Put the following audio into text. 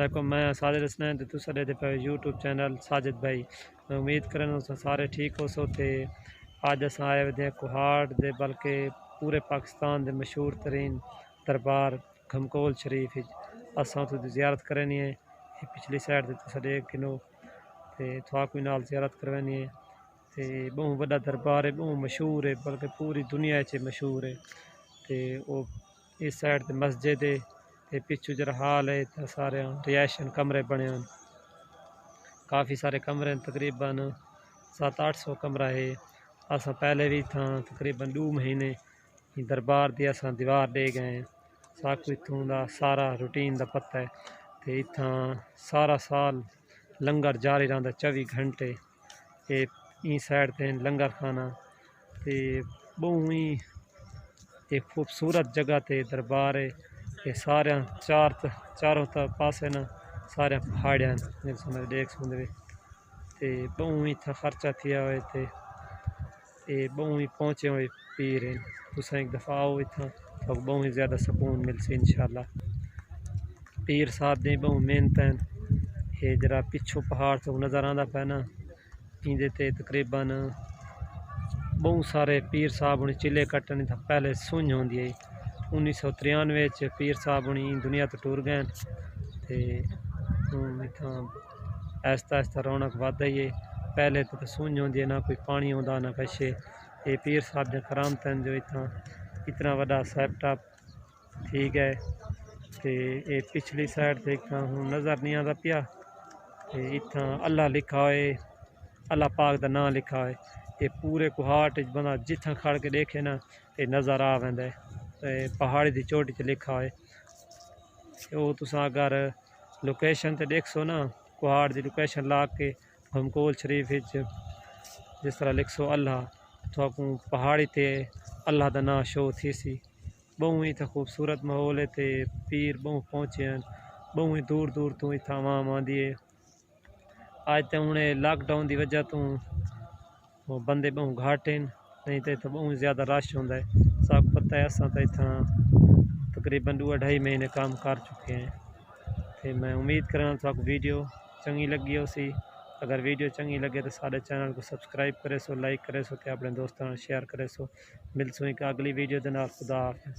علیکم، میں ساجد حسنین تے تساں دے پے یوٹیوب چینل ساجد بھائی۔ میں امید کرنا سارے ٹھیک ہو سو تے اج اساں آئے ہوئے کوہاٹ دے بلکہ پورے پاکستان دے مشہور ترین دربار گھمکول شریف وچ اساں تو زیارت کرنی ہے۔ پچھلی سائیڈ تے تساں دیکھ کنو تے تھوا کوئی نال زیارت کروانی ہے تے بہت بڑا دربار ہے، بہت مشہور ہے، بلکہ پوری دنیا وچ مشہور ہے تے او اس سائیڈ تے مسجد ہے تے پچھو جڑا حال ہے تے سارے رہائشن کمرے بنے ہیں، کافی سارے کمرے ہیں، تقریباً 700-800 کمرہ ہے۔ اساں پہلے بھی تھا تقریباً 2 مہینے دربار دی اساں دیوار دے گئے ہیں، ساکو اتھوں دا سارا روٹین دا پتہ ہے تے اتھاں سارا سال لنگر جاری رہندا 24 گھنٹے۔ این سائیڈ تے لنگر کھانا تے بہت ہی ایک خوبصورت جگہ تے دربار ہے کہ سارے چاروں پاسے نا سارے پہاڑیاں نے دیکھ سکدے تے بہت ہی تھا خرچہ تھیا ہوئے تے بہت ہی پہنچے ہوئے پیر ہیں۔ تساں ایک دفعہ آؤ اتھاں تو بہت ہی زیادہ سکون ملسی انشاءاللہ۔ پیر صاحب دی بہت محنت ہیں، یہ جرا پچھو پہاڑ تو نظر آندا پیا نا، ایندے تے تقریباً بہت سارے پیر صاحب نے چلے کٹنے تھا پہلے سنج ہوندی ہے۔ 1993 وچ پیر صاحب نے دنیا تو ٹور گئے تے اتھاں آہستہ آہستہ رونق ودھ ہے۔ پہلے تو سنج ہوندی ہے، نہ کوئی پانی ہوندا نہ کچھ۔ یہ پیر صاحب دے کرامتاں جو اتھاں اتنا وڈا سیٹ اپ ٹھیک ہے تے یہ پچھلی سائیڈ تے اتھاں ہن نظر نہیں آندا پیا تے اتھاں اللہ لکھا ہوئے، اللہ پاک دا نام لکھا ہوئے۔ یہ پورے کوہاٹ وچ بندہ جتھاں کھڑ کے دیکھے نا یہ نظر آ ویندا ہے، پہاڑی دی چوٹی تے لکھا ہوئے۔ او تساں اگر لوکیشن تے دیکھ سو نا، کوہاٹ دی لوکیشن لا کے گھمکول شریف وچ جس طرح لکھ سو اللہ، تو پہاڑی تے اللہ دا نام شو تھی سی۔ بہت ہی خوبصورت ماحول ہے تے پیر بہت پہنچے ہیں، بہت ہی دور دور تو اتھاں عوام آندی ہے۔ اج تے ہن لاک ڈاؤن دی وجہ تو بندے بہت گھٹ ہیں، نہیں تے بہت زیادہ رش ہوندا ہے۔ سب پتہ ہے اساں تے اتھاں تقریباً 2-2.5 مہینے کام کر چکے ہیں تے میں امید کراں تو ویڈیو چنگی لگی ہو سی۔ اگر ویڈیو چنگی لگے تو سارے چینل کو سبسکرائب کرے سو، لائک کرے سو تے اپنے دوستاں نال شیئر کرے سو۔ ملسوں ایک اگلی ویڈیو دے نال، خدا حافظ۔